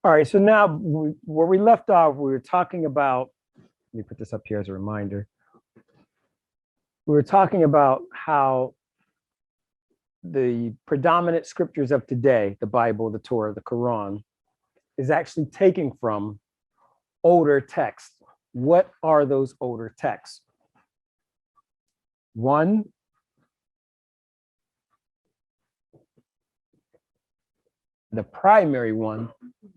All right, so now where we left off, we were talking about, let me put this up here as a reminder. We were talking about how the predominant scriptures of today, the Bible, the Torah, the Quran, is actually taken from older texts. What are those older texts? One, the primary one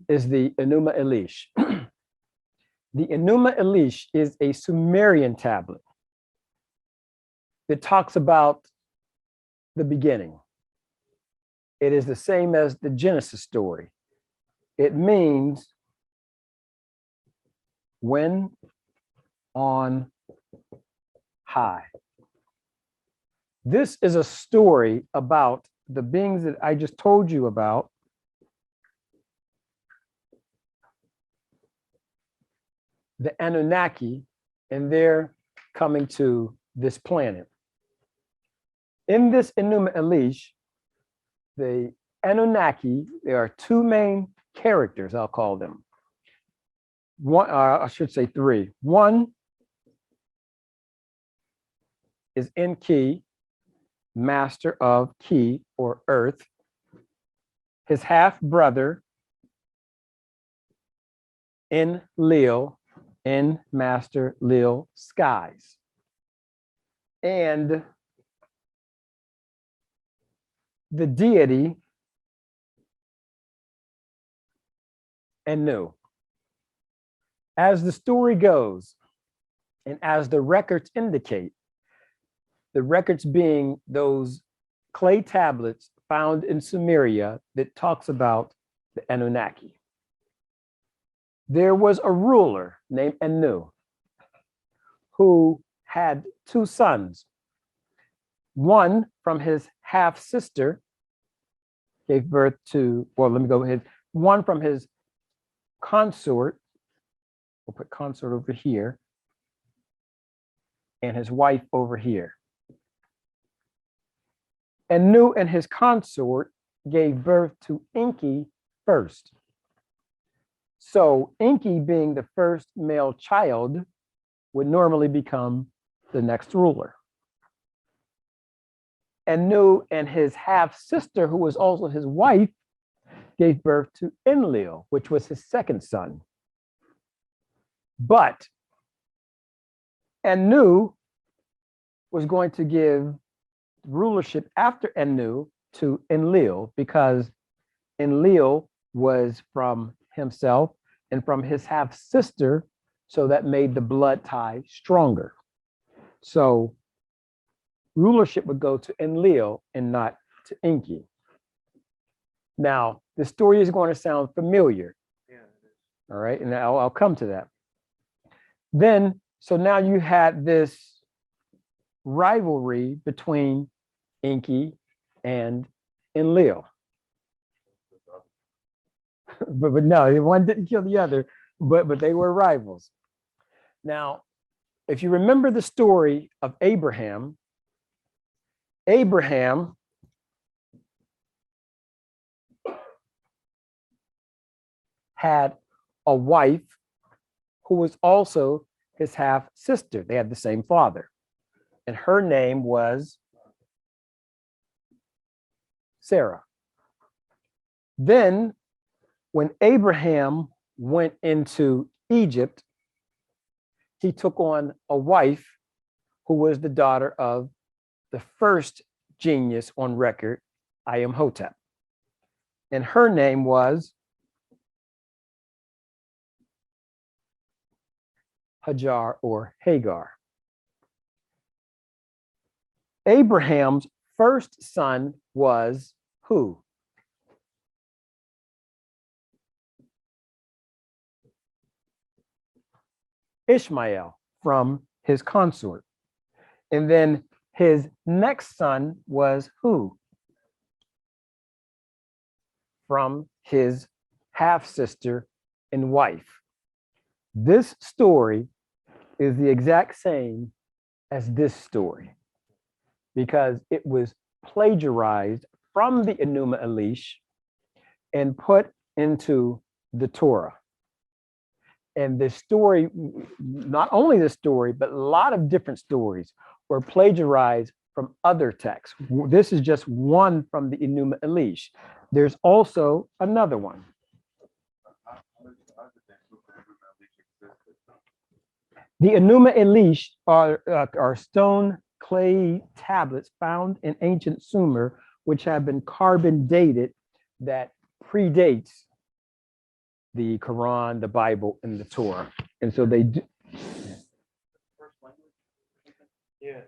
is the Enuma Elish. The Enuma Elish is a Sumerian tablet that talks about the beginning. It is the same as the Genesis story. It means when on high. This is a story about the beings that I just told you about. The Anunnaki, and they're coming to this planet. In this Enuma Elish, the Anunnaki, there are two main characters, I'll call them. One, I should say three. One is Enki, master of Ki or earth. His half brother, Enlil, in master Lil skies. And the deity Anu. As the story goes, and as the records indicate, the records being those clay tablets found in Sumeria that talks about the Anunnaki. There was a ruler named Anu who had two sons. One from his half sister gave birth to, well, let me go ahead. One from his consort, we'll put consort over here, and his wife over here. Anu and his consort gave birth to Enki first. So Enki, being the first male child, would normally become the next ruler. Anu and his half sister, who was also his wife, gave birth to Enlil, which was his second son. But Anu was going to give rulership after Anu to Enlil, because Enlil was from himself and from his half sister, so that made the blood tie stronger. So rulership would go to Enlil and not to Enki. Now, the story is going to sound familiar. Yeah, all right, and I'll come to that. Then, so now you had this rivalry between Enki and Enlil. but no, one didn't kill the other, but they were rivals. Now, if you remember the story of Abraham, Abraham had a wife who was also his half sister. They had the same father, and her name was Sarah. Then when Abraham went into Egypt, he took on a wife who was the daughter of the first genius on record, Imhotep. And her name was Hajar or Hagar. Abraham's first son was who? Ishmael, from his consort. And then his next son was who? From his half-sister and wife. This story is the exact same as this story, because it was plagiarized from the Enuma Elish and put into the Torah. And the story, not only the story, but a lot of different stories were plagiarized from other texts. This is just one from the Enuma Elish. There's also another one. The Enuma Elish are stone clay tablets found in ancient Sumer, which have been carbon dated, that predates the Quran, the Bible, and the Torah. And so they do. Yeah.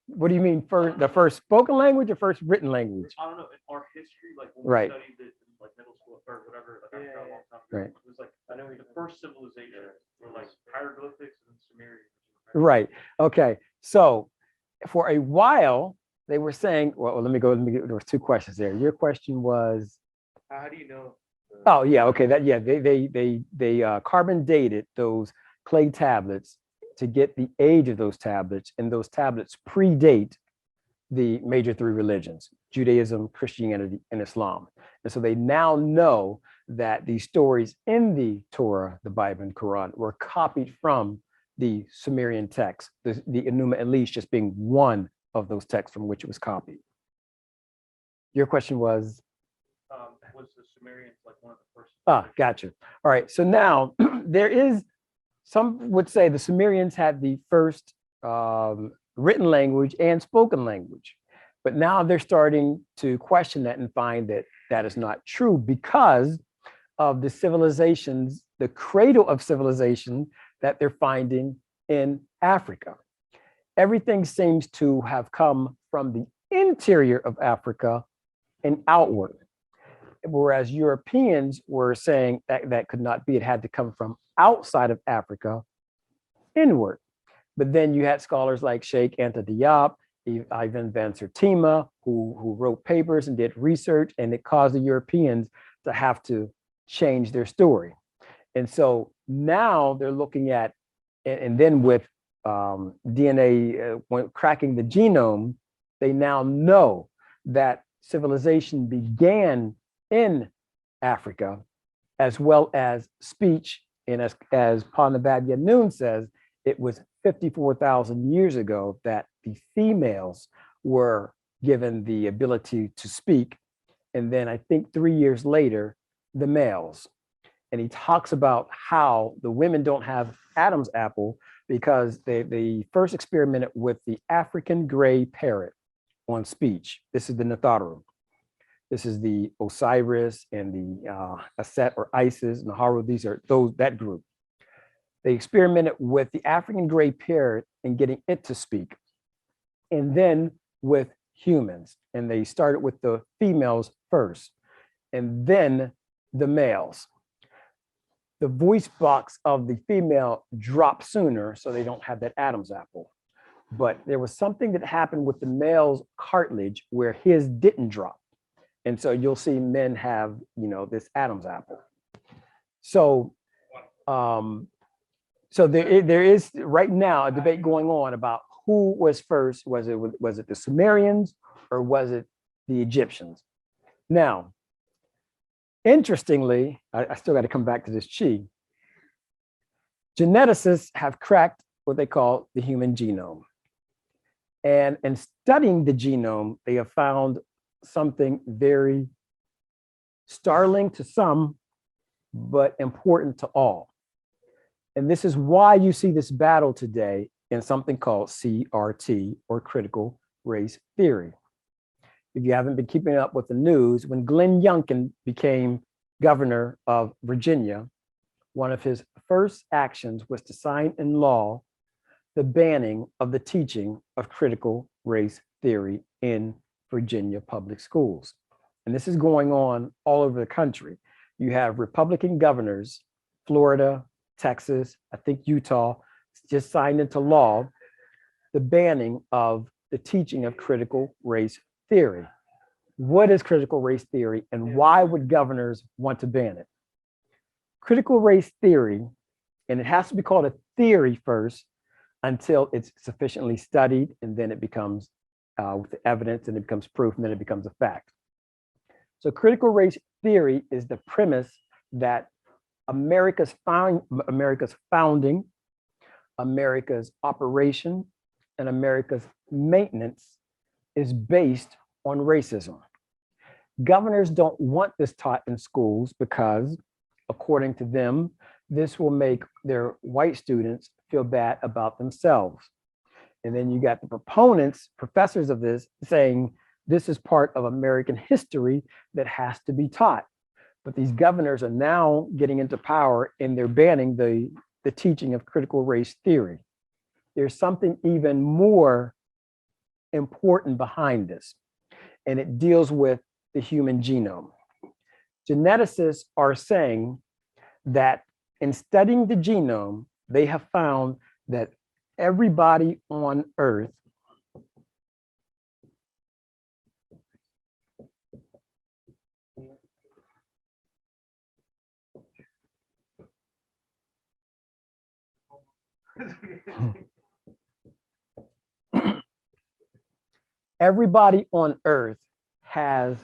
What do you mean, the first spoken language or first written language? I don't know. In our history, like when right. we studied it in like middle school or whatever, like a long time ago, right. It was like, I know the first civilization were like hieroglyphics and Sumerian. Right. Okay. So for a while, they were saying, well, let me get, there was two questions there. Your question was, how do you know? Oh yeah, okay. They carbon dated those clay tablets to get the age of those tablets, and those tablets predate the major three religions: Judaism, Christianity, and Islam. And so they now know that the stories in the Torah, the Bible, and Quran were copied from the Sumerian text, the Enuma Elish just being one of those texts from which it was copied. Your question was? Was the Sumerians like one of the first? Gotcha. All right. So now there is, some would say the Sumerians had the first written language and spoken language, but now they're starting to question that and find that that is not true because of the civilizations, the cradle of civilization that they're finding in Africa. Everything seems to have come from the interior of Africa and outward. Whereas Europeans were saying that that could not be, it had to come from outside of Africa inward. But then you had scholars like Sheikh Anta Diop, Ivan van Sertima, who wrote papers and did research, and it caused the Europeans to have to change their story. And so now they're looking at, and then with DNA, when cracking the genome, they now know that civilization began in Africa, as well as speech. And as Panabab Yanun says, it was 54,000 years ago that the females were given the ability to speak. And then I think 3 years later, the males. And he talks about how the women don't have Adam's apple because they first experimented with the African gray parrot on speech. This is the Natharu. This is the Osiris and the Aset or Isis, Naharu. These are that group. They experimented with the African gray parrot and getting it to speak. And then with humans. And they started with the females first, and then the males. The voice box of the female dropped sooner, so they don't have that Adam's apple. But there was something that happened with the male's cartilage where his didn't drop. And so you'll see men have, this Adam's apple. So, so there is right now a debate going on about who was first. Was it the Sumerians or was it the Egyptians? Now, interestingly, I still got to come back to this chi. Geneticists have cracked what they call the human genome. And in studying the genome, they have found something very startling to some, but important to all. And this is why you see this battle today in something called CRT, or critical race theory. If you haven't been keeping up with the news, when Glenn Youngkin became governor of Virginia, one of his first actions was to sign in law the banning of the teaching of critical race theory in Virginia public schools. And this is going on all over the country. You have Republican governors, Florida, Texas, I think Utah, just signed into law the banning of the teaching of critical race theory. What is critical race theory and why would governors want to ban it? Critical race theory, and it has to be called a theory first until it's sufficiently studied, and then it becomes with the evidence, and it becomes proof, and then it becomes a fact. So critical race theory is the premise that America's founding, America's operation, and America's maintenance is based on racism. Governors don't want this taught in schools because, according to them, this will make their white students feel bad about themselves. And then you got the proponents, professors of this, saying this is part of American history that has to be taught. But these governors are now getting into power and they're banning the teaching of critical race theory. There's something even more important behind this, and it deals with the human genome. Geneticists are saying that in studying the genome, they have found that everybody on Earth everybody on Earth has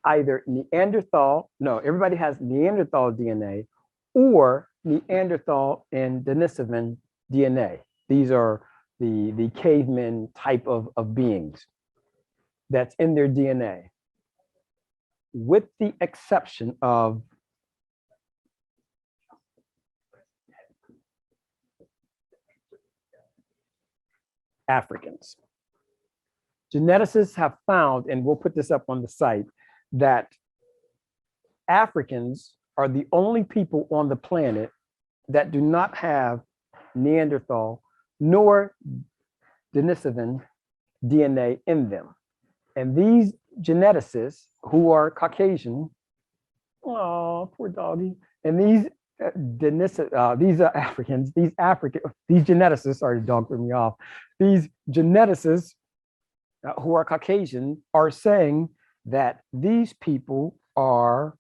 either everybody has Neanderthal DNA or Neanderthal and Denisovan DNA. These are the caveman type of beings that's in their DNA, with the exception of Africans. Geneticists have found, and we'll put this up on the site, that Africans are the only people on the planet that do not have Neanderthal nor Denisovan DNA in them. And these geneticists who are Caucasian, oh, poor doggy, and these Africans, these geneticists, sorry, the dog threw me off. These geneticists who are Caucasian are saying that these people are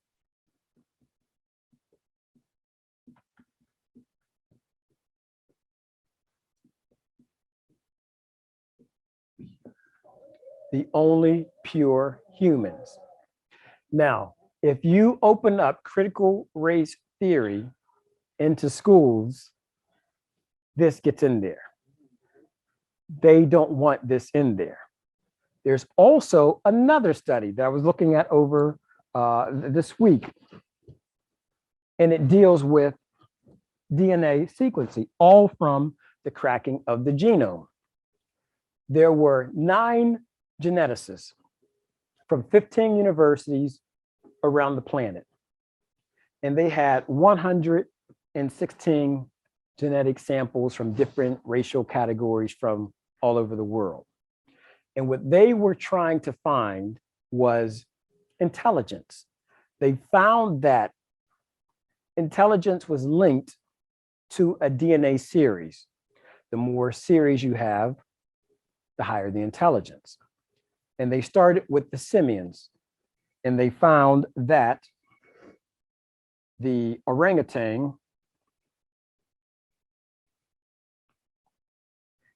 the only pure humans. Now, if you open up critical race theory into schools, this gets in there. They don't want this in there. There's also another study that I was looking at over this week, and it deals with DNA sequencing, all from the cracking of the genome. There were 9 geneticists from 15 universities around the planet, and they had 116 genetic samples from different racial categories from all over the world. And what they were trying to find was intelligence. They found that intelligence was linked to a DNA series. The more series you have, the higher the intelligence. And they started with the simians, and they found that the orangutan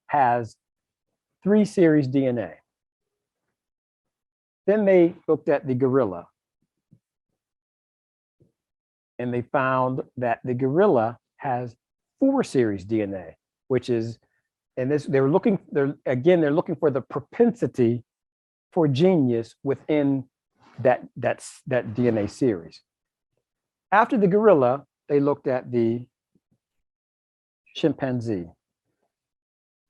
has 3 series DNA. Then they looked at the gorilla, and they found that the gorilla has 4 series DNA, which is, and this, they're looking for the propensity for genius within that DNA series. After the gorilla, they looked at the chimpanzee,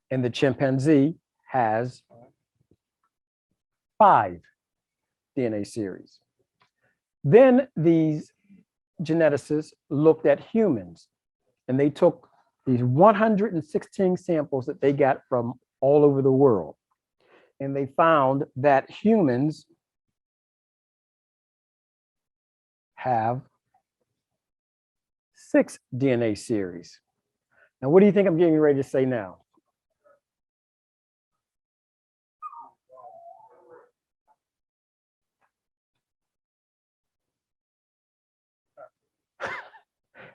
and the chimpanzee has 5 DNA series. Then these geneticists looked at humans, and they took these 116 samples that they got from all over the world, and they found that humans have 6 DNA series. Now, what do you think I'm getting ready to say now?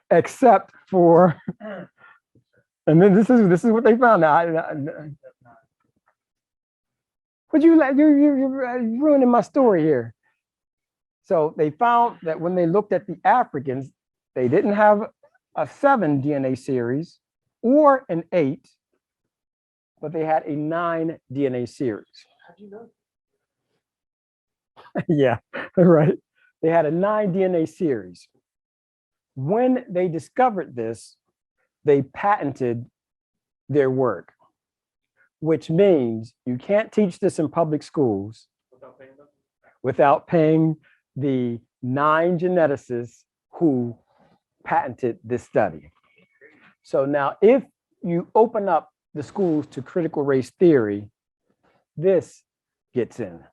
Except for, and then this is what they found out. Would you like, you're ruining my story here. So they found that when they looked at the Africans, they didn't have a 7 DNA series or an 8, but they had a 9 DNA series. How'd you know? Yeah, right. They had a 9 DNA series. When they discovered this, they patented their work, which means you can't teach this in public schools Without paying them? without paying the 9 geneticists who patented this study. So now, if you open up the schools to critical race theory, this gets in.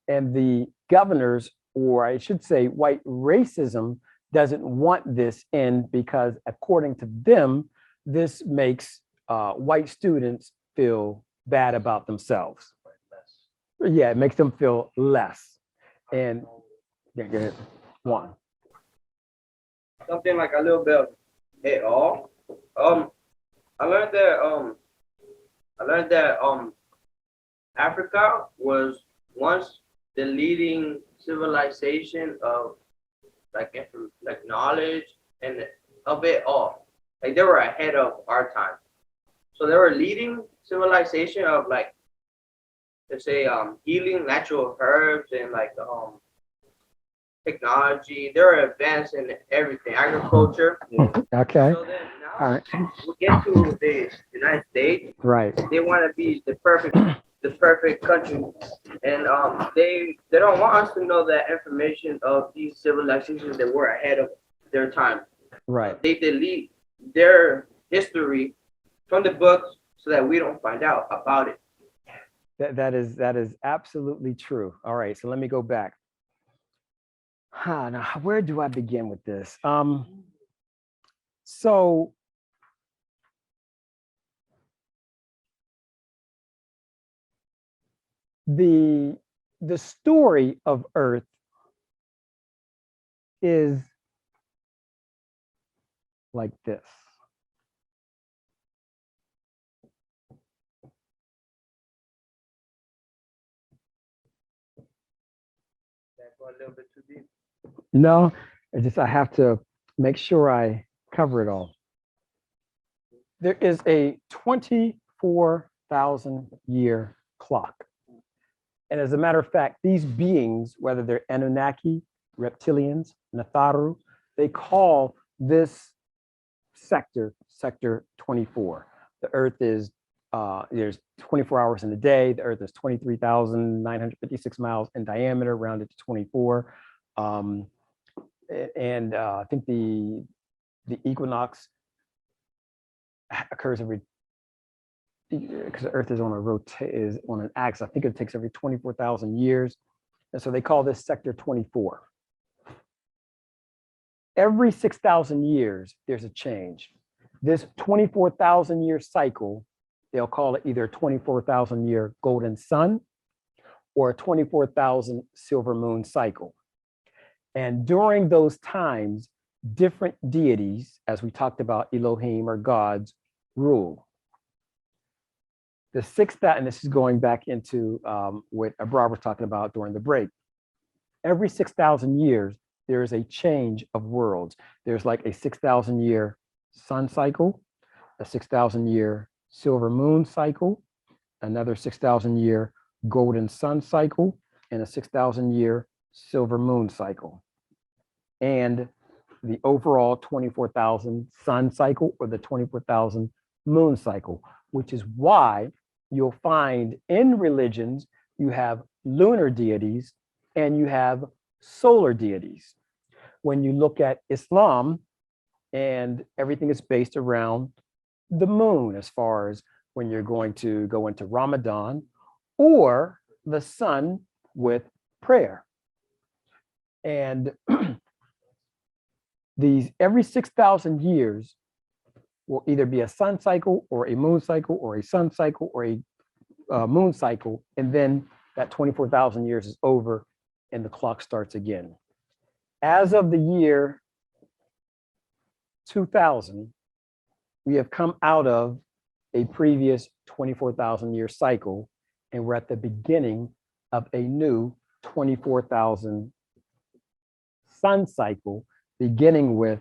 And the governors, or I should say white racism, doesn't want this in because according to them, this makes white students feel bad about themselves. Yeah, it makes them feel less. And yeah, go ahead. One. Something like a little bit of it all. I learned that Africa was once the leading civilization of like knowledge and of it all. Like they were ahead of our time. So they were leading civilization of like, let's say healing natural herbs and like technology. They were advanced in everything, agriculture. Okay. So then now All right. we get to the United States. Right. They want to be the perfect country, and they don't want us to know that information of these civilizations that were ahead of their time. Right. They delete their history from the books so that we don't find out about it. That is absolutely true. All right. So let me go back. Now, where do I begin with this? So the story of Earth is like this. That go a little bit too deep. No, I have to make sure I cover it all. There is a 24,000 year clock. And as a matter of fact, these beings, whether they're Anunnaki, reptilians, Natharu, they call this sector 24. The Earth is, there's 24 hours in a day. The Earth is 23,956 miles in diameter, rounded to 24. I think the equinox occurs every, because the Earth is on an axis. I think it takes every 24,000 years, and so they call this sector 24. Every 6,000 years, there's a change. This 24,000 year cycle, they'll call it either 24,000 year golden sun or a 24,000 silver moon cycle. And during those times, different deities, as we talked about, Elohim or gods, rule. The sixth, and this is going back into what Abrar was talking about during the break. Every 6,000 years, there is a change of worlds. There's like a 6,000 year sun cycle, a 6,000 year silver moon cycle, another 6,000 year golden sun cycle, and a 6,000 year silver moon cycle. And the overall 24,000 sun cycle or the 24,000 moon cycle, which is why you'll find in religions, you have lunar deities and you have solar deities. When you look at Islam, and everything is based around the moon as far as when you're going to go into Ramadan, or the sun with prayer. And these every 6,000 years will either be a sun cycle or a moon cycle or a sun cycle or a moon cycle. And then that 24,000 years is over and the clock starts again. As of the year 2000, we have come out of a previous 24,000 year cycle, and we're at the beginning of a new 24,000 sun cycle, beginning with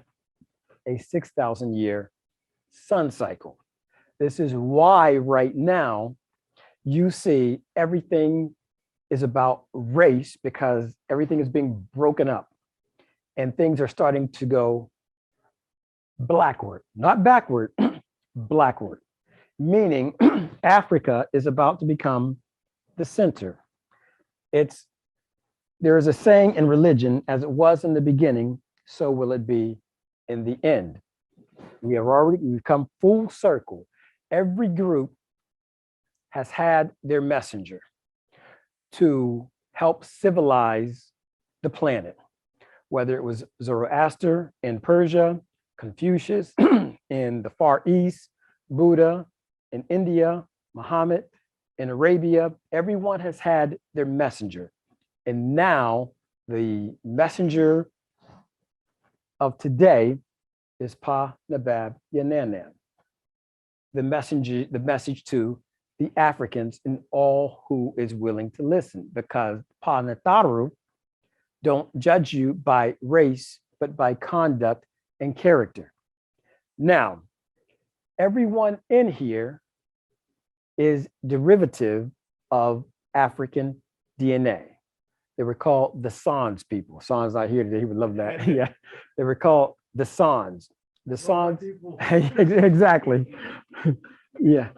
a 6,000 year sun cycle. This is why right now you see everything is about race, because everything is being broken up and things are starting to go blackward, not backward, blackward, meaning Africa is about to become the center. There is a saying in religion, as it was in the beginning, so will it be in the end. We've come full circle. Every group has had their messenger to help civilize the planet, whether it was Zoroaster in Persia, Confucius in the Far East, Buddha in India, Muhammad in Arabia. Everyone has had their messenger. And now the messenger of today is Pa Nabab Yananan, the message to the Africans and all who is willing to listen, because Pa Nataru don't judge you by race, but by conduct and character. Now, everyone in here is derivative of African DNA. They were called the Sans people. Sans not here today, he would love that. Yeah, they were called the Sans. The Sans, exactly. Yeah.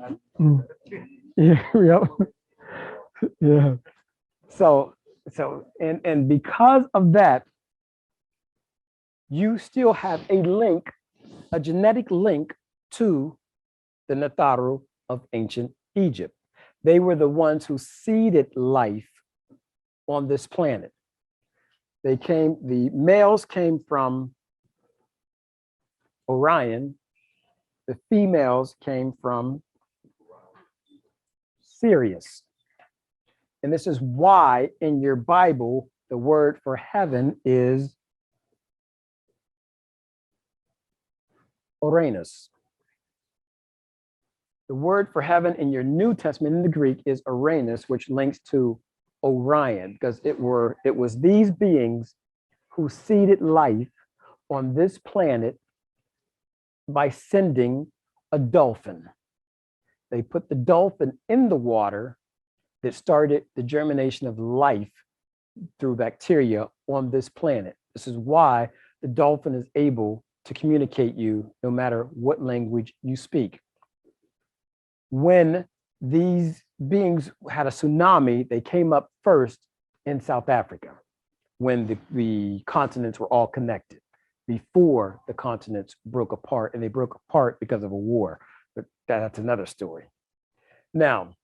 Yeah, yep. Yeah. So and because of that, you still have a link, a genetic link to the Natharu of ancient Egypt. They were the ones who seeded life on this planet. The males came from Orion, the females came from Sirius. And this is why in your Bible, the word for heaven is Uranus. The word for heaven in your New Testament in the Greek is Uranus, which links to Orion, because it was these beings who seeded life on this planet by sending a dolphin. They put the dolphin in the water that started the germination of life through bacteria on this planet. This is why the dolphin is able to communicate you no matter what language you speak. When these beings had a tsunami, they came up first in South Africa, when the continents were all connected, before the continents broke apart, and they broke apart because of a war, but that's another story. Now,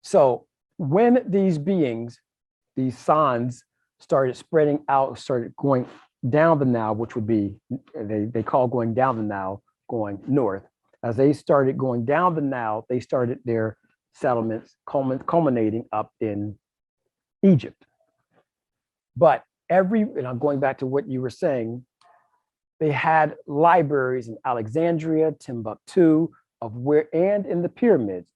so when these beings, these Sans, started spreading out, started going down the Nile, which would be, they call going down the Nile, going north. As they started going down the Nile, they started their settlements culminating up in Egypt. But and I'm going back to what you were saying, they had libraries in Alexandria, Timbuktu, and in the pyramids.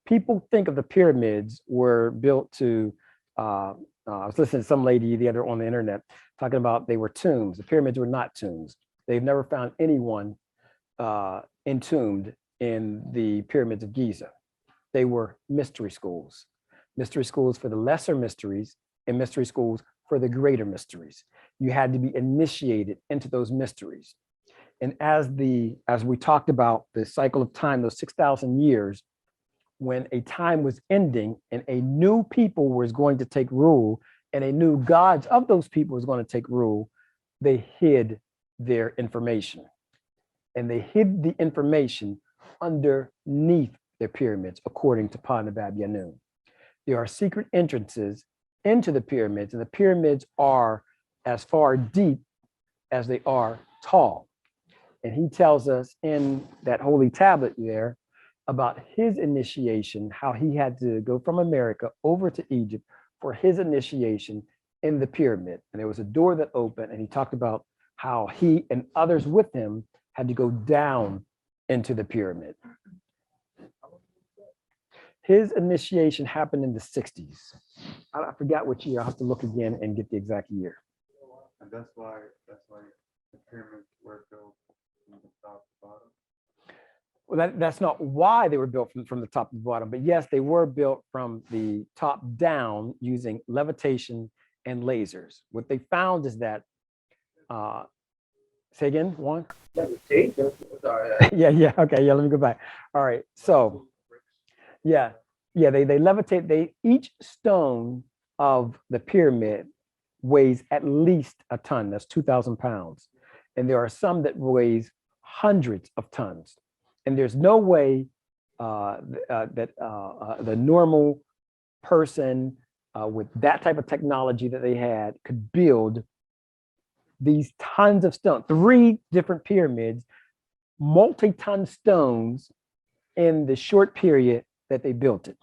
People think of the pyramids were built to, I was listening to some lady the other on the internet talking about they were tombs. The pyramids were not tombs. They've never found anyone entombed in the pyramids of Giza. They were mystery schools for the lesser mysteries and mystery schools for the greater mysteries. You had to be initiated into those mysteries. And as we talked about the cycle of time, those 6,000 years, when a time was ending and a new people was going to take rule and a new gods of those people was going to take rule, they hid their information. And they hid the information underneath their pyramids, according to Pa Nabab Yanun. There are secret entrances into the pyramids, and the pyramids are as far deep as they are tall. And he tells us in that holy tablet there about his initiation, how he had to go from America over to Egypt for his initiation in the pyramid. And there was a door that opened, and he talked about how he and others with him had to go down into the pyramid. His initiation happened in the 60s. I forgot which year. I'll have to look again and get the exact year. And that's why the pyramids were built from the top to bottom. Well, that's not why they were built from the top to the bottom, but yes, they were built from the top down using levitation and lasers. What they found is that, say again, Juan? Meditation. Sorry. Yeah, okay, yeah, let me go back. All right, so, yeah, they levitate, each stone of the pyramid weighs at least a ton, that's 2,000 pounds. And there are some that weighs hundreds of tons. And there's no way that the normal person with that type of technology that they had could build these tons of stone, 3 different pyramids, multi-ton stones in the short period that they built it.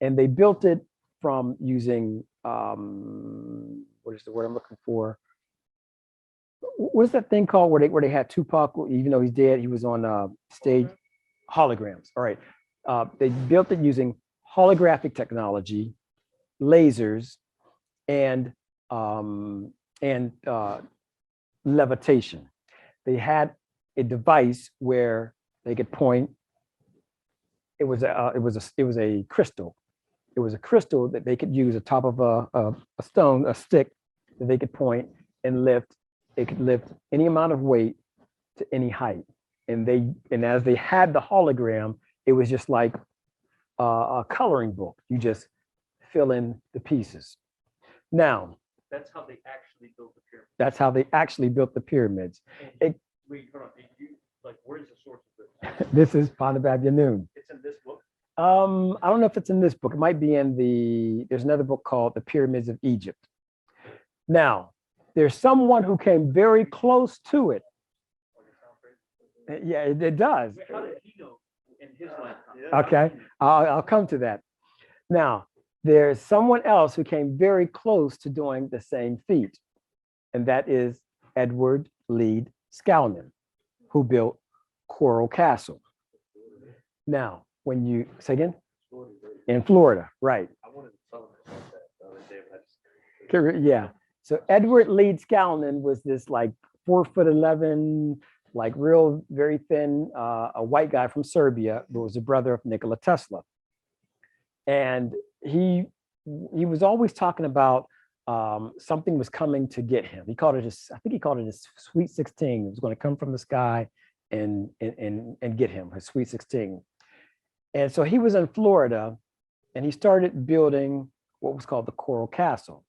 And they built it from using, what is the word I'm looking for? What is that thing called where they had Tupac, even though he's dead, he was on stage? Holograms. All right. They built it using holographic technology, lasers, and levitation. They had a device where they could point. It was a crystal. It was a crystal that they could use atop of a stone, a stick that they could point and lift. It could lift any amount of weight to any height. And as they had the hologram, it was just like a coloring book. You just fill in the pieces. Now, That's how they actually built the pyramid. that's how they actually built the pyramids. And wait, hold on. Like, where's the source of this? This is Panabab. It's in this book. I don't know if it's in this book. It might be in there's another book called The Pyramids of Egypt. Now, there's someone who came very close to it. Yeah, it does. Wait, how did he know in his lifetime? Okay, I'll come to that. Now, there's someone else who came very close to doing the same feat, and that is Edward Lead Skalnin, who built Coral Castle. Now, when you say again, in Florida, right? I wanted to tell him about that the other day, but I just Yeah. So Edward Lead Skalnin was this like 4'11", like real, very thin, a white guy from Serbia, who was a brother of Nikola Tesla. And he was always talking about something was coming to get him. He called it I think he called it his Sweet 16. It was going to come from the sky and get him, his Sweet 16. And so he was in Florida and he started building what was called the Coral Castle.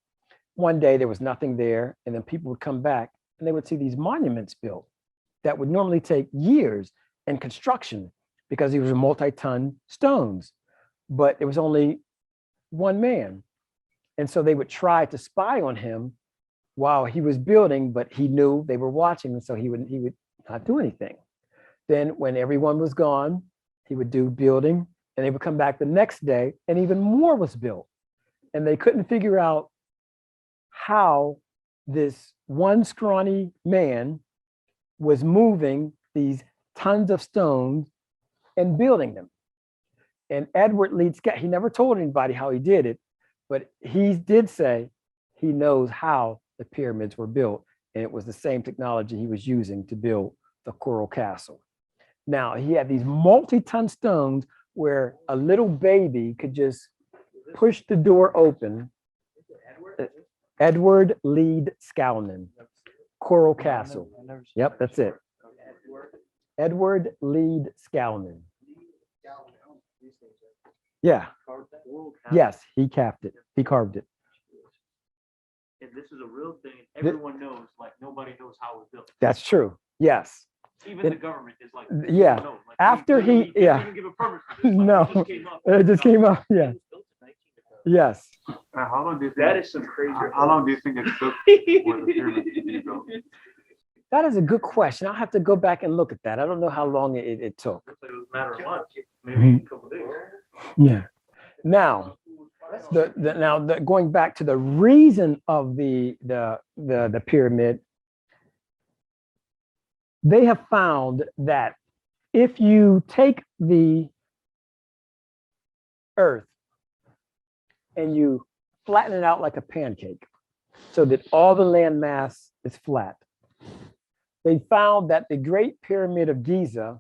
One day there was nothing there, and then people would come back and they would see these monuments built that would normally take years in construction because these were multi-ton stones, but it was only one man. And so they would try to spy on him while he was building, but he knew they were watching, and so he would not do anything. Then when everyone was gone, he would do building, and they would come back the next day and even more was built. And they couldn't figure out how this one scrawny man was moving these tons of stones and building them. And Edward Lead Skalnin, he never told anybody how he did it, but he did say he knows how the pyramids were built, and it was the same technology he was using to build the Coral Castle. Now, he had these multi-ton stones where a little baby could just push the door open. Edward Lead Skalnin, Coral Castle. Yep, that's it. Edward Lead Skalnin. Yeah. Yes, he carved it. He carved it. And this is a real thing. Everyone knows, like nobody knows how it was built. That's true. Yes. Even the government is like, yeah. No, like, After he, didn't yeah. even give a permit for this. Like, No, it just came up. it just came up. Yeah. It was built in 19. Yes. How long do you think? That is some crazy. How long do you think it took for the pyramids to be built? That is a good question. I'll have to go back and look at that. I don't know how long it took. Looks like it was a matter of months, maybe a couple of days. Yeah. Now, going back to the reason of the pyramid, they have found that if you take the earth and you flatten it out like a pancake, so that all the land mass is flat. They found that the Great Pyramid of Giza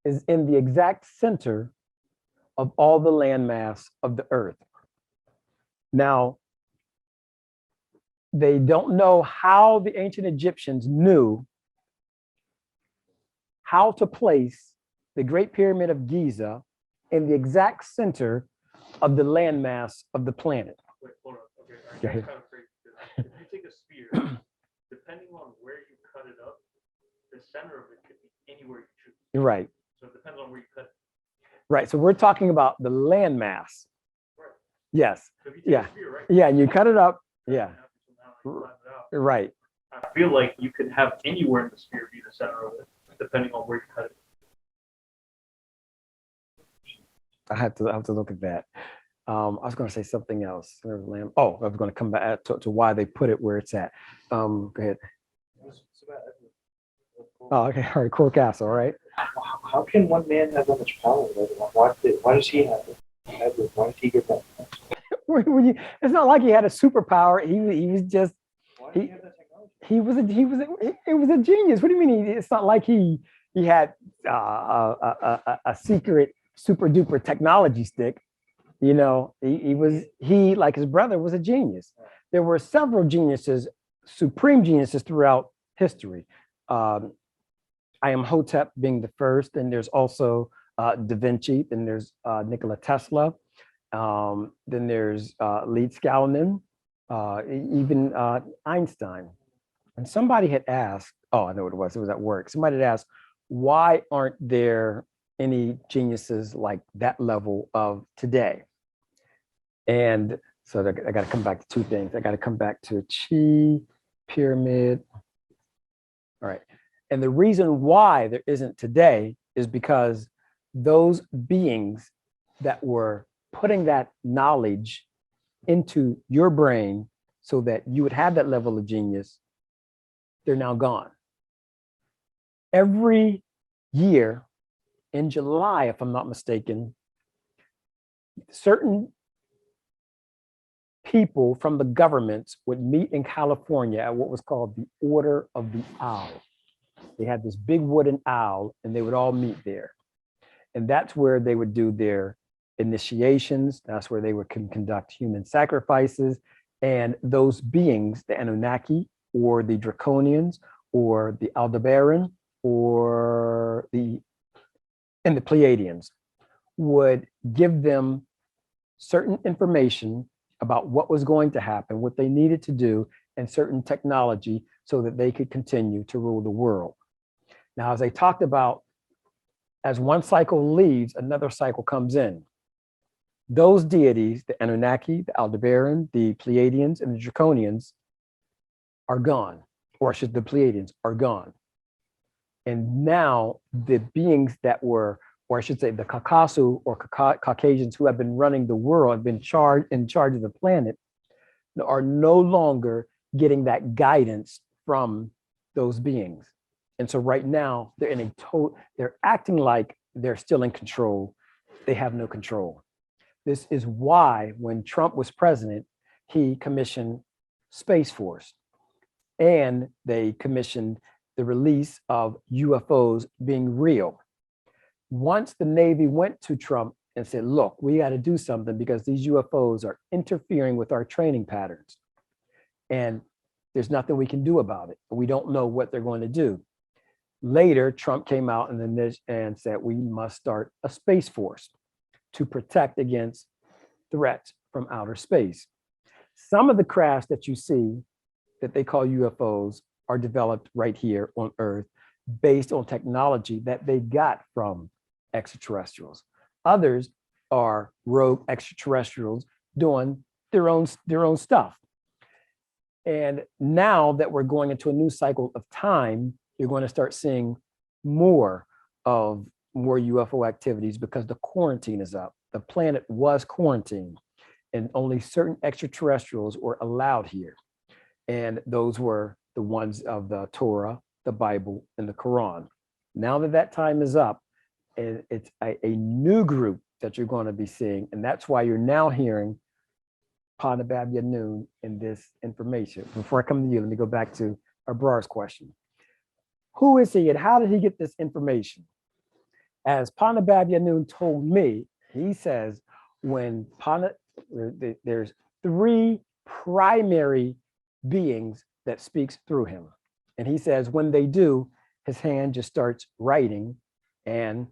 is in the exact center of all the land mass of the earth. Now, they don't know how the ancient Egyptians knew how to place the Great Pyramid of Giza in the exact center of the landmass of the planet. Wait, hold on. Okay, all right, Go that's ahead. kind of crazy. 'Cause if you take a sphere, depending on where you cut it up, the center of it could be anywhere you choose. Right, So it depends on where you cut it. right. So we're talking about the landmass. Right. Yes, So if you take yeah, a sphere, right? yeah, and you cut it up. Yeah, So now you flatten it out. right. I feel like you could have anywhere in the sphere be the center of it, depending on where you cut it. I have to look at that. I was going to say something else. Oh, I was going to come back to why they put it where it's at. Go ahead. Oh, okay. All right. Core Castle. All right. How can one man have that much power? Why does he have it? Why did he get that? It's not like he had a superpower. He was just Why He- did he have that technology? it was a genius. What do you mean? It's not like he had a secret super duper technology stick. You know, he like his brother was a genius. There were several geniuses, supreme geniuses throughout history. I am Hotep being the first, and there's also Da Vinci, then there's Nikola Tesla, then there's Leeds Skalman, even Einstein. And somebody had asked, oh, I know what it was at work. Somebody had asked, why aren't there any geniuses like that level of today? And so I got to come back to two things. I got to come back to Chi, pyramid. All right. And the reason why there isn't today is because those beings that were putting that knowledge into your brain so that you would have that level of genius, they're now gone. Every year in July, if I'm not mistaken, certain people from the governments would meet in California at what was called the Order of the Owl. They had this big wooden owl and they would all meet there. And that's where they would do their initiations. That's where they would conduct human sacrifices. And those beings, the Anunnaki or the Draconians or the Aldebaran or the Pleiadians, would give them certain information about what was going to happen, what they needed to do, and certain technology so that they could continue to rule the world. Now, as I talked about, as one cycle leaves, another cycle comes in. Those deities, the Anunnaki, the Aldebaran, the Pleiadians, and the Draconians are gone, or should the Pleiadians are gone. And now the beings that were, or I should say the Kakasu or Caucasians who have been running the world, have been in charge of the planet, are no longer getting that guidance from those beings. And so right now they're in they're acting like they're still in control. They have no control. This is why when Trump was president, he commissioned Space Force, and they commissioned the release of UFOs being real. Once the Navy went to Trump and said, look, we got to do something because these UFOs are interfering with our training patterns. And there's nothing we can do about it. We don't know what they're going to do. Later, Trump came out and said, we must start a Space Force to protect against threats from outer space. Some of the crafts that you see that they call UFOs are developed right here on Earth based on technology that they got from extraterrestrials. Others are rogue extraterrestrials doing their own stuff. And now that we're going into a new cycle of time, you're going to start seeing more UFO activities because the quarantine is up. The planet was quarantined and only certain extraterrestrials were allowed here. And those were the ones of the Torah, the Bible, and the Quran. Now that time is up, and it's a new group that you're going to be seeing. And that's why you're now hearing Panabab Yanun in this information? Before I come to you, let me go back to Abrar's question. Who is he and how did he get this information? As Panabab Yanun told me, he says when there's three primary beings that speaks through him. And he says when they do, his hand just starts writing and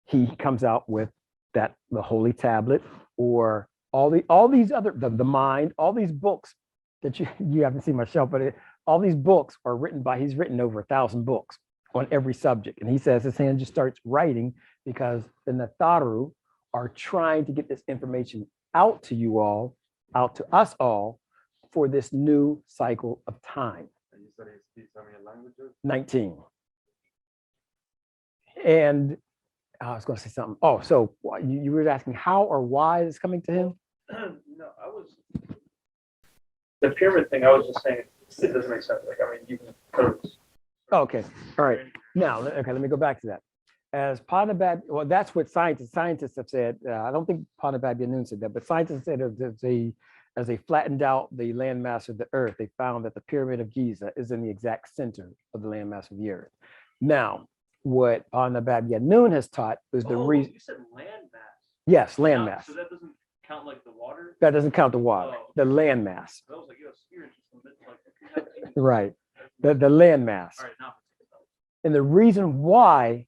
he comes out with the holy tablet or all these other, the mind, all these books that you haven't seen my shelf, but all these books are written by, he's written over 1,000 books on every subject. And he says his hand just starts writing because the Natharu are trying to get this information out to you all, out to us all for this new cycle of time. And you said he speaks how many languages? 19. And I was going to say something. Oh, so you were asking how or why it's coming to him? No, I was the pyramid thing. I was just saying it doesn't make sense. Like, I mean, you can codes. Okay, all right. Now, okay, let me go back to that. As Panabab, well, that's what scientists have said. I don't think Panabab Yanun said that, but scientists said as they flattened out the landmass of the earth, they found that the Pyramid of Giza is in the exact center of the landmass of the earth. Now, what Panabab Yanun has taught is the reason. You said landmass. Yes, landmass. So that doesn't count like the water? That doesn't count the water, the landmass. I was like, sphere is just like, Right, the landmass. All right, now. And the reason why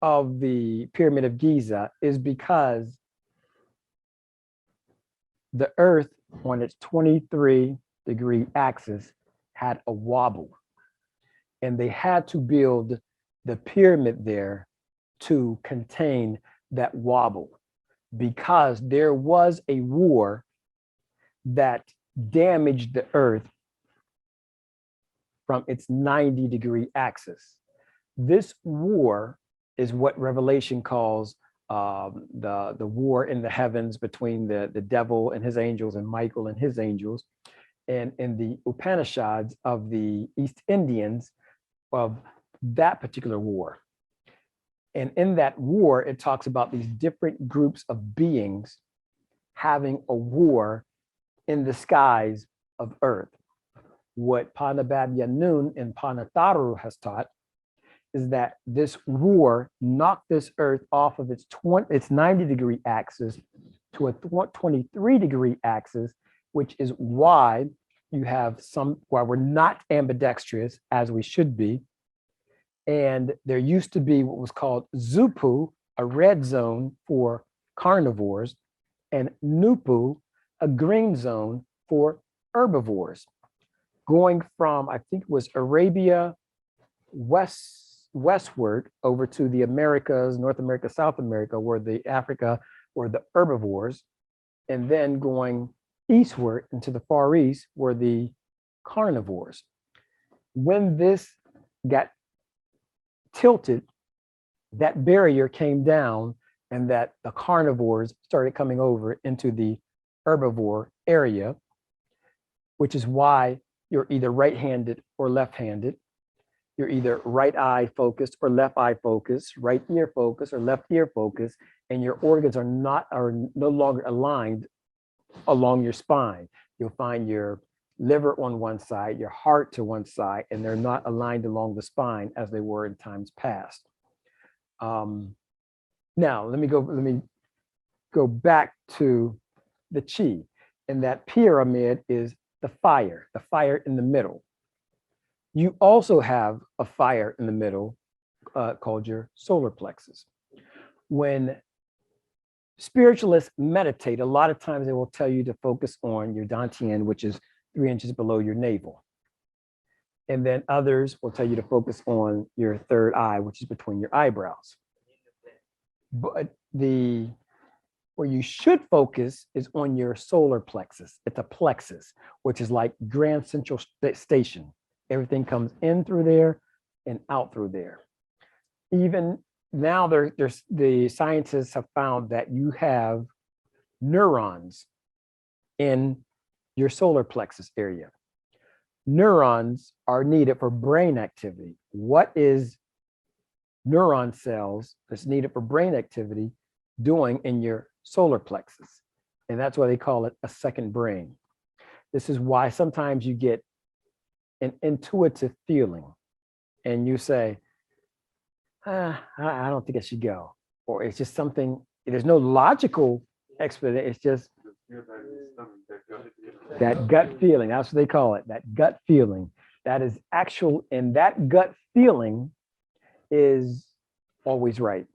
of the Pyramid of Giza is because the earth on its 23-degree axis had a wobble. And they had to build the pyramid there to contain that wobble because there was a war that damaged the earth from its 90-degree axis. This war is what Revelation calls the war in the heavens between the devil and his angels and Michael and his angels. And in the Upanishads of the East Indians of that particular war. And in that war, it talks about these different groups of beings having a war in the skies of earth. What Panabab Yanun and Panatharu has taught is that this war knocked this earth off of its 90-degree axis to a 23-degree axis, which is why you have why we're not ambidextrous as we should be. And there used to be what was called Zupu, a red zone for carnivores, and Nupu, a green zone for herbivores. Going from, I think it was Arabia westward over to the Americas, North America, South America, where the Africa were the herbivores, and then going eastward into the Far East were the carnivores. When this got tilted, that barrier came down and that the carnivores started coming over into the herbivore area, which is why you're either right-handed or left-handed. You're either right eye focused or left eye focused, right ear focused or left ear focused, and your organs are no longer aligned along your spine. You'll find your liver on one side, your heart to one side, and they're not aligned along the spine as they were in times past. Now, let me go back to the chi, and that pyramid is the fire in the middle. You also have a fire in the middle called your solar plexus. When spiritualists meditate, a lot of times they will tell you to focus on your dantian, which is 3 inches below your navel. And then others will tell you to focus on your third eye, which is between your eyebrows. But where you should focus is on your solar plexus. It's a plexus, which is like Grand Central Station. Everything comes in through there and out through there. Even now, the scientists have found that you have neurons in your solar plexus area. Neurons are needed for brain activity. What is neuron cells that's needed for brain activity doing in your solar plexus? And that's why they call it a second brain. This is why sometimes you get an intuitive feeling and you say, I don't think I should go. Or it's just something, there's no logical explanation. It's just that gut feeling. That's what they call it, that gut feeling. That is actual, and that gut feeling is always right.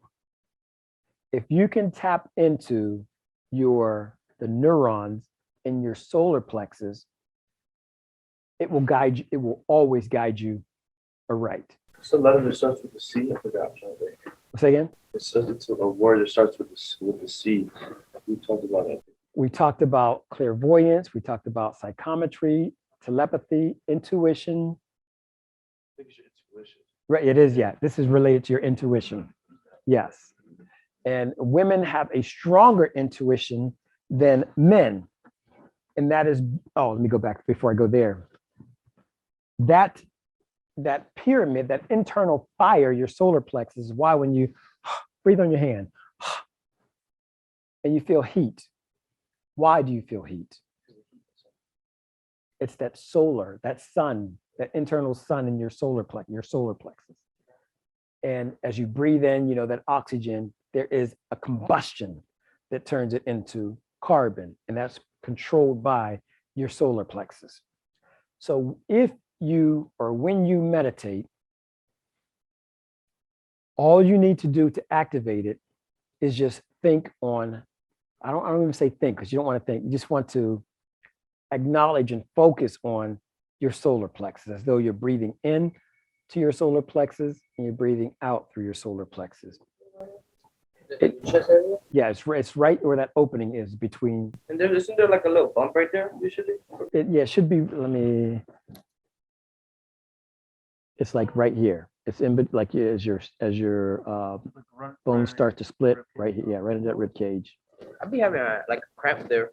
If you can tap into the neurons in your solar plexus, it will guide you, it will always guide you aright. It's a letter that starts with the C. I forgot. Say again? It says it's a word that starts with the C. We talked about it. We talked about clairvoyance, we talked about psychometry, telepathy, intuition. I think it's your intuition. Right, it is, yeah. This is related to your intuition. Yes. And women have a stronger intuition than men. And that is, let me go back before I go there. That pyramid, that internal fire, your solar plexus, is why when you breathe on your hand and you feel heat, why do you feel heat? It's that solar, that sun, that internal sun in your solar plexus. And as you breathe in, that oxygen, there is a combustion that turns it into carbon, and that's controlled by your solar plexus. So when you meditate, all you need to do to activate it is just think on, I don't even say think, because you don't want to think, you just want to acknowledge and focus on your solar plexus, as though you're breathing in to your solar plexus and you're breathing out through your solar plexus. Chest area? Yeah, it's right where that opening is between. And isn't there like a little bump right there usually? It should be, it's like right here. It's in, like as your bones start to split right here. Yeah, right in that rib cage. I be having like a cramp there.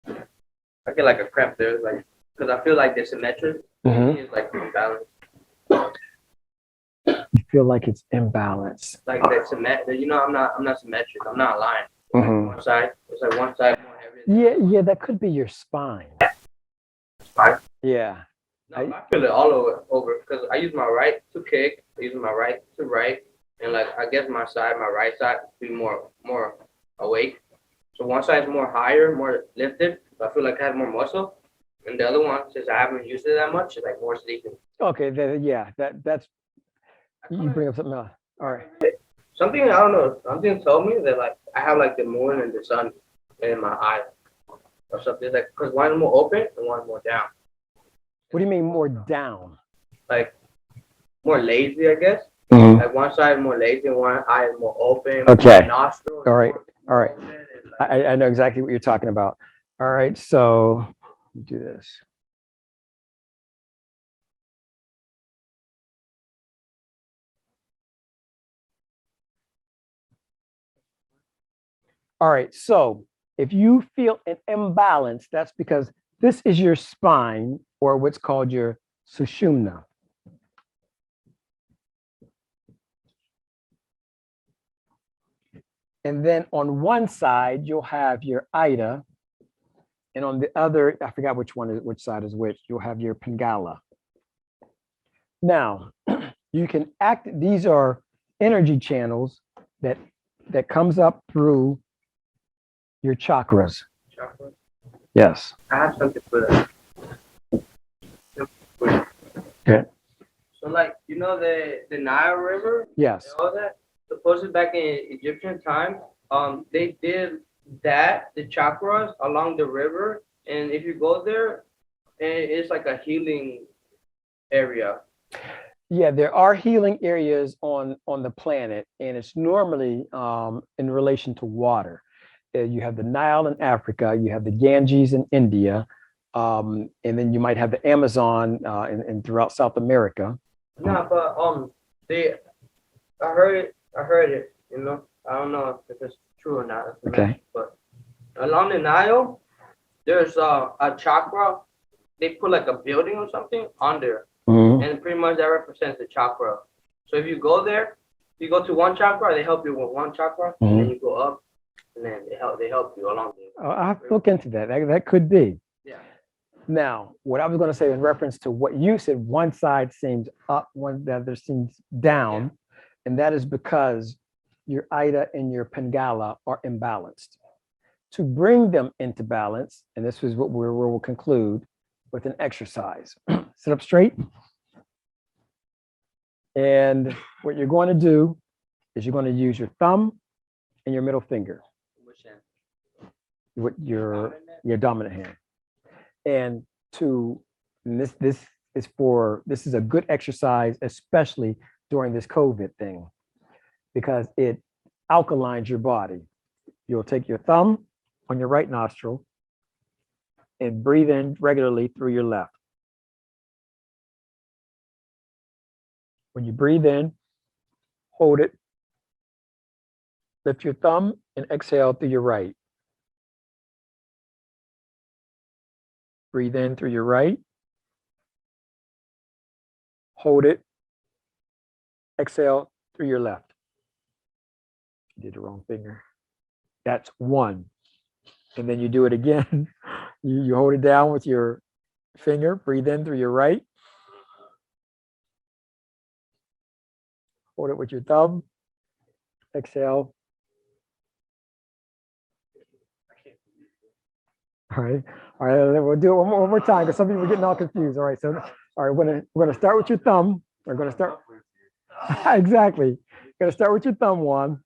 I get like a cramp there, like, because I feel like the symmetry is like imbalanced. You feel like it's imbalanced. Like that symmetry, I'm not symmetric. I'm not aligned. One side, it's like one side more heavy. Yeah, that could be your spine. Spine? Yeah. No, I feel it all over because I use my right to kick, I use my right to right, and like I guess my right side be more awake. So one side is more higher, more lifted. So I feel like I have more muscle, and the other one, since I haven't used it that much, is like more sleeping. Okay, that's you bring up something else. All right. Something I don't know. Something told me that like I have like the moon and the sun in my eye, or something like because one is more open and one is more down. What do you mean more down? Like more lazy, I guess. Like one side is more lazy and one eye is more open. Okay. Nostrils. All right. I know exactly what you're talking about. All right. So let me do this. All right. So if you feel an imbalance, that's because this is your spine, or what's called your sushumna. And then on one side, you'll have your ida. And on the other, I forgot which side is which, you'll have your pingala. Now, you can these are energy channels that comes up through your chakras. Chakras. Yes. I have something for that. Okay. So like the Nile River. Yes. And all that. Supposedly back in Egyptian time, they did the chakras along the river, and if you go there, it's like a healing area. Yeah, there are healing areas on the planet, and it's normally in relation to water. You have the Nile in Africa, you have the Ganges in India, and then you might have the Amazon and throughout South America. No, but I heard it. I don't know if it's true or not. Okay. But along the Nile, there's a chakra. They put like a building or something on there, and pretty much that represents the chakra. So if you go there, you go to one chakra, they help you with one chakra, and you go up, and then they help you along the I'll have to look into that. That could be. yeah. Now, what I was going to say in reference to what you said, one side seems up, the other seems down, and that is because your Ida and your Pingala are imbalanced. To bring them into balance, and this is what we'll conclude with an exercise. Sit up straight. And what you're going to do is you're going to use your thumb and your middle finger, Which end? with your dominant hand. And this is a good exercise, especially during this COVID thing, because it alkalines your body. You'll take your thumb on your right nostril and breathe in regularly through your left. When you breathe in, hold it, lift your thumb and exhale through your right. Breathe in through your right, hold it, exhale through your left. You did the wrong finger. That's one. And then you do it again. You hold it down with your finger, breathe in through your right, hold it with your thumb, exhale. All right, we'll do it one more time because some people are getting all confused. All right, so all right, we're gonna start with your thumb. We're gonna start exactly. We're gonna start with your thumb, Juan,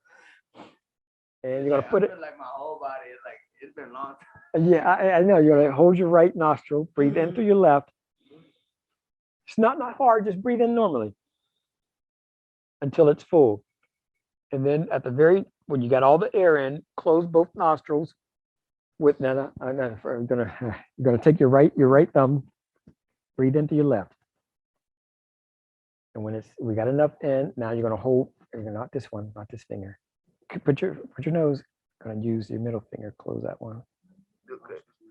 and you're gonna put it. Like my whole body is like it's been long. Yeah, I know. You're gonna hold your right nostril, breathe in through your left. It's not hard. Just breathe in normally until it's full, and then at the when you got all the air in, close both nostrils. With you're gonna take your right thumb, breathe into your left, and when we got enough in, now you're gonna hold. Not this one, not this finger. Put your nose. Gonna use your middle finger. Close that one.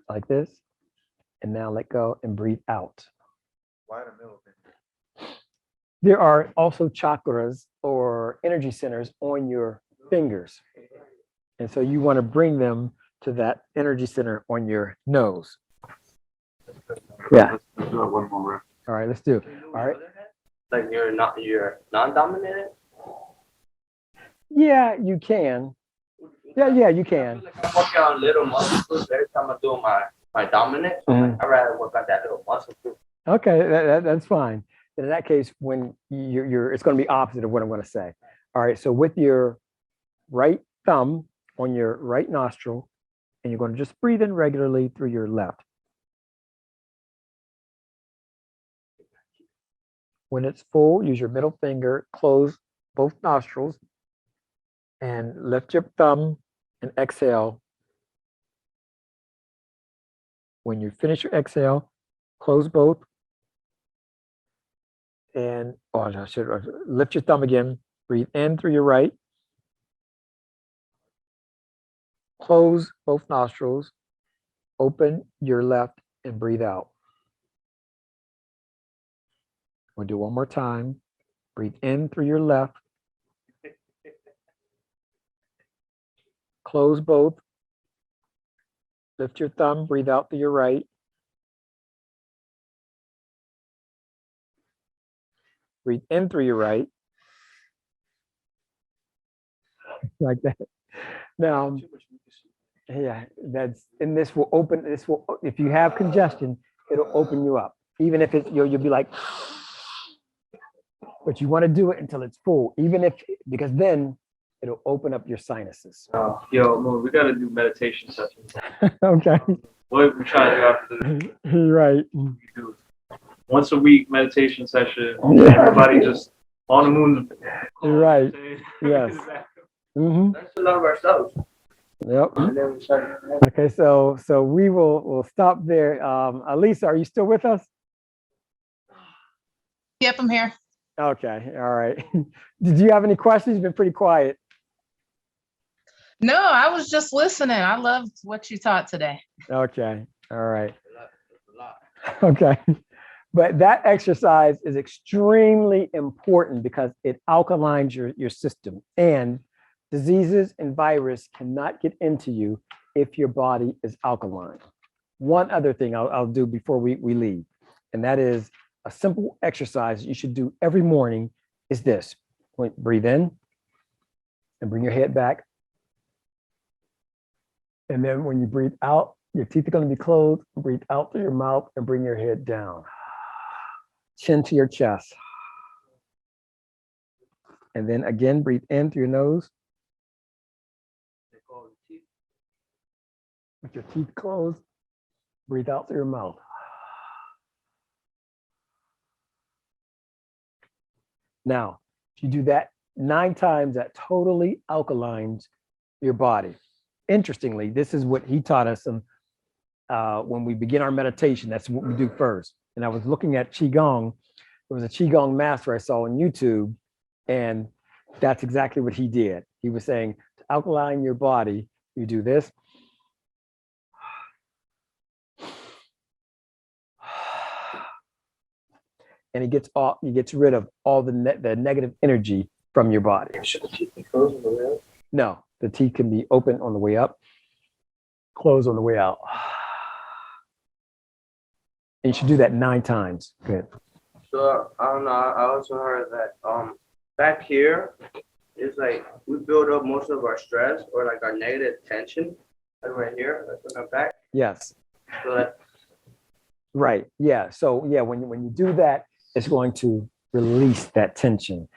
Like this, and now let go and breathe out. Why the middle finger? There are also chakras or energy centers on your fingers, and so you want to bring them to that energy center on your nose. Yeah. Let's do it one more rep. All right, let's do it. All right. Like you're non-dominant. Yeah, you can. Yeah, you can. Like I'm working on little muscles every time I do my dominant. Mhm. I'd rather work on that little muscle too. Okay, that's fine. In that case, when it's going to be opposite of what I'm going to say. All right, so with your right thumb on your right nostril, and you're going to just breathe in regularly through your left. When it's full, use your middle finger, close both nostrils, and lift your thumb and exhale. When you finish your exhale, close both. And I should lift your thumb again, breathe in through your right. Close both nostrils, open your left, and breathe out. We'll do one more time. Breathe in through your left. Close both. Lift your thumb, breathe out through your right. Breathe in through your right. Like that. Now, yeah, this will open, if you have congestion, it'll open you up. Even if you'll be like, but you want to do it until it's full, because then it'll open up your sinuses. Yo, Mo, we gotta do meditation sessions. Okay. What we try to do after this, Right. we do once a week meditation session. Everybody just on the moon. Right. Yes. Mm-hmm. Let's love ourselves. Yep. And then we start. Okay, so we'll stop there. Alisa, are you still with us? Yep, I'm here. Okay, all right. Did you have any questions? You've been pretty quiet. No, I was just listening. I loved what you taught today. Okay, all right. Okay. But that exercise is extremely important because it alkalines your system. And Diseases and virus cannot get into you if your body is alkaline. One other thing I'll do before we leave, and that is a simple exercise you should do every morning is this. Breathe in and bring your head back. And then when you breathe out, your teeth are going to be closed. Breathe out through your mouth and bring your head down. Chin to your chest. And then again, breathe in through your nose. With your teeth closed, breathe out through your mouth. Now, if you do that 9 times, that totally alkalines your body. Interestingly, this is what he taught us when we begin our meditation. That's what we do first. And I was looking at Qigong. There was a Qigong master I saw on YouTube, and that's exactly what he did. He was saying to alkaline your body, you do this. And he gets rid of all the negative energy from your body. Should the teeth be closed on the way out? No, the teeth can be open on the way up, closed on the way out. And you should do that 9 times. Good. So I don't know. I also heard that back here is like we build up most of our stress or like our negative tension, like right here, like on our back. Yes. So that Right. Yeah. So yeah, when you do that, it's going to release that tension.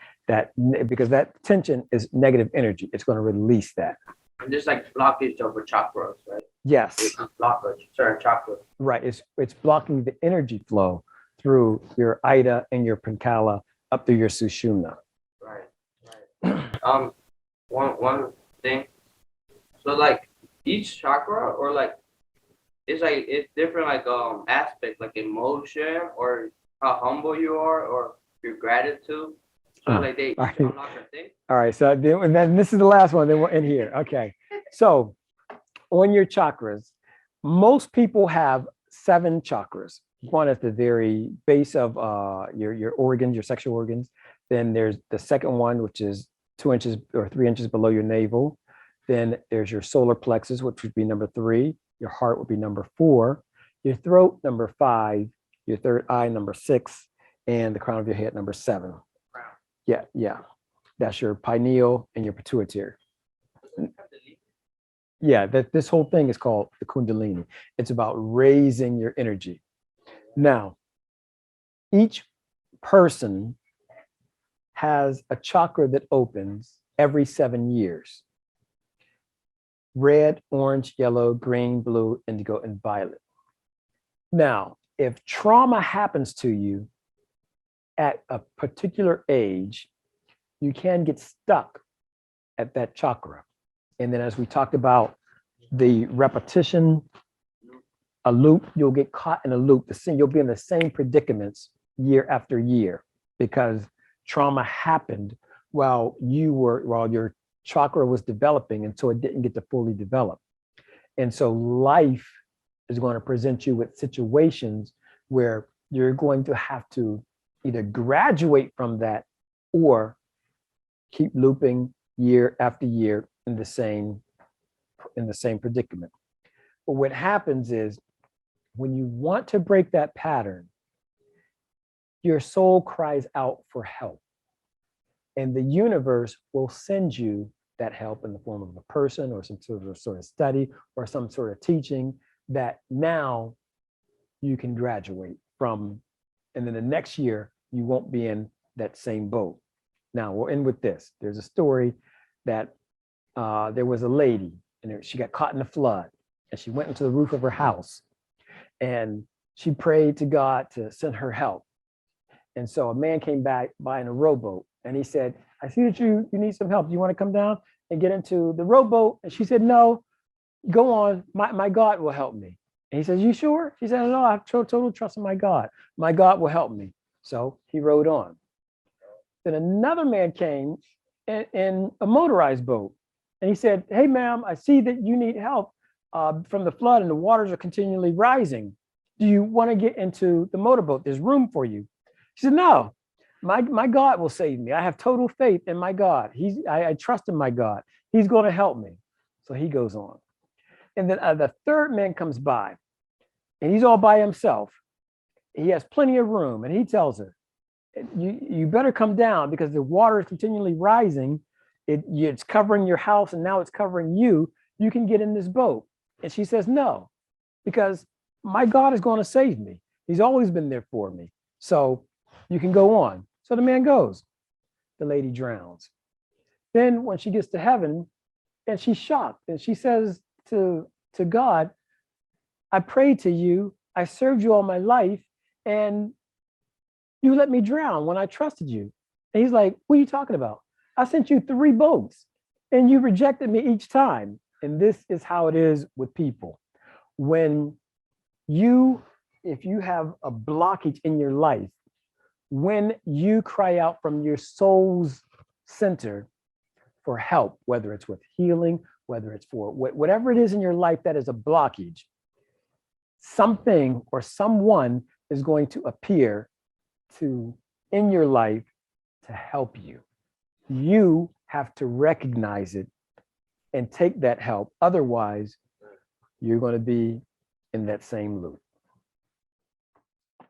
Because that tension is negative energy. It's going to release that. and there's like blockage of the chakras, right? Yes. It's blockage, certain chakras. Right. It's blocking the energy flow through your Ida and your Pinkala up through your Sushumna. Right. One thing. So like each chakra or like it's different like aspect like emotion or how humble you are or your gratitude. So like they all right. unlock a thing. All right. So and then this is the last one. Then we're in here. Okay. So on your chakras, most people have 7 chakras. One at the very base of your organs, your sexual organs. Then there's the second one, which is 2 inches or 3 inches below your navel. Then there's your solar plexus, which would be number 3. Your heart would be number 4. Your throat, number 5. Your third eye, number 6. And the crown of your head, number 7. Yeah. That's your pineal and your pituitary. Yeah, this whole thing is called the Kundalini. It's about raising your energy. Now, each person has a chakra that opens every 7 years. Red, orange, yellow, green, blue, indigo, and violet. Now, if trauma happens to you at a particular age, you can get stuck at that chakra. And then as we talked about the repetition, a loop, you'll get caught in a loop. You'll be in the same predicaments year after year because trauma happened while your chakra was developing, and so it didn't get to fully develop. And so life is going to present you with situations where you're going to have to either graduate from that or keep looping year after year in the same predicament. But what happens is when you want to break that pattern, your soul cries out for help. And the universe will send you that help in the form of a person or some sort of study or some sort of teaching that now you can graduate from. And then the next year, you won't be in that same boat. Now, we'll end with this. There's a story that there was a lady and she got caught in a flood and she went into the roof of her house and she prayed to God to send her help. And so a man came by in a rowboat and he said, I see that you need some help. Do you want to come down and get into the rowboat? And she said, no, go on. My God will help me. And he says, you sure? She said, no, I have total trust in my God. My God will help me. So he rowed on. Then another man came in a motorized boat. And he said, hey, ma'am, I see that you need help from the flood and the waters are continually rising. Do you want to get into the motorboat? There's room for you. She said, no, my God will save me. I have total faith in my God. I trust in my God. He's going to help me. So he goes on. And then the third man comes by, and he's all by himself. He has plenty of room, and he tells her, you better come down because the water is continually rising. It's covering your house, and now it's covering you. You can get in this boat. And she says, no, because my God is going to save me. He's always been there for me. So you can go on. So the man goes. The lady drowns. Then when she gets to heaven, and she's shocked, and she says to God, I prayed to you, I served you all my life, and you let me drown when I trusted you. And he's like, what are you talking about? I sent you 3 boats, and you rejected me each time. And this is how it is with people. If you have a blockage in your life, when you cry out from your soul's center for help, whether it's with healing, whether it's for whatever it is in your life that is a blockage, something or someone is going to appear in your life to help you. You have to recognize it and take that help. Otherwise, you're going to be in that same loop.